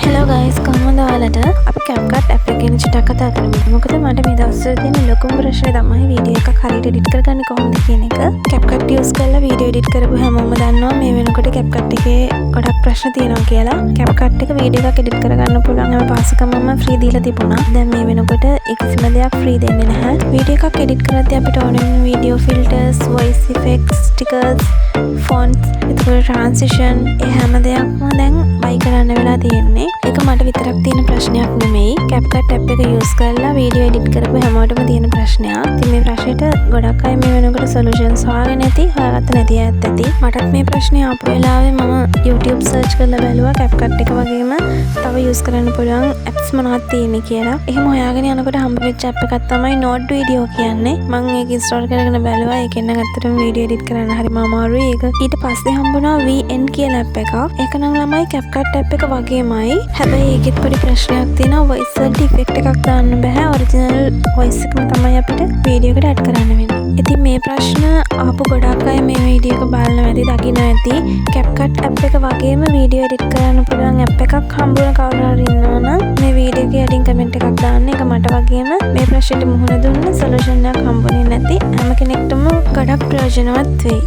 Hello guys, කොහොමද ඔයාලට? අපි CapCut app එක ගැන චුට්ටක් කතා කරමු. මොකද මට මේ දවස්වල තියෙන ලොකුම ප්‍රශ්නේ තමයි වීඩියෝ එකක් හරියට එඩිට් කරගන්නේ කොහොමද කියන එක. CapCut use කරලා වීඩියෝ එඩිට් කරපු හැමෝම දන්නවා මේ වෙනකොට CapCut එකේ ගොඩක් ප්‍රශ්න තියෙනවා කියලා. CapCut එක වීඩියෝ එකක් එඩිට් කරගන්න පුළුවන් හැම පාසකමම ෆ්‍රී දීලා තිබුණා. දැන් මේ වෙනකොට ඒ කිසිම දෙයක් ෆ්‍රී දෙන්නේ නැහැ. වීඩියෝ එකක් එඩිට් කරද්දී අපිට ඕන වෙන video filters, voice effects, stickers, fonts, transition ඒ හැම දෙයක්ම දැන් buy කරන්න වෙලා තියෙන්නේ. ඒක මට විතරක් තියෙන ප්‍රශ්නයක් නෙමෙයි. CapCut app එක use කරලා වීඩියෝ එඩිට් කරපු හැමෝටම තියෙන ප්‍රශ්නයක්. ඉතින් මේ ප්‍රශ්නෙට ගොඩක් අය මේ වෙනකොට solutions හොයාගෙන නැති, හොයාගත්ත නැති අයත් ඇති. මටත් මේ ප්‍රශ්නේ ආපු වෙලාවේ මම YouTube search කරලා බැලුවා CapCut එක වගේම තව use කරන්න පුළුවන් apps මොනවද තියෙන්නේ කියලා. එහෙම හොයාගෙන යනකොට හම්බ වෙච්ච app එකක් තමයි Node Video කියන්නේ. මම ඒක install කරගෙන බැලුවා. ඒකෙන් නම් ඇත්තටම වීඩියෝ එඩිට් කරන්න හරිම අමාරුයි. ඒක ඊට පස්සේ හම්බුණා VN කියලා app එකක්. ඒක නම් ළමයි CapCut app එක වගේමයි. හැබැයි ඒකෙත් පොඩි ප්‍රශ්නයක් තියෙනවා. voice වලට effect එකක් දාන්න බෑ. original voice එකම තමයි අපිට වීඩියෝ එකට add කරන්න වෙන්නේ. ඉතින් මේ ප්‍රශ්න ආපු ගොඩක් අය මේ වීඩියෝ එක බලනවා ඇති, දකින්න ඇති. CapCut app එක වගේම වීඩියෝ එඩිට් කරන්න පුළුවන් app එකක් හම්බුන කවුරු හරි ඉන්නවා නම් මේ වීඩියෝ එකේ යටින් කමෙන්ට් එකක් දාන්න. ඒක මට වගේම මේ ප්‍රශ්නෙට මුහුණ දුන්න සොලියුෂන් එකක් හම්බුනේ නැති හැම කෙනෙක්ටම ගොඩක් ප්‍රයෝජනවත් වෙයි.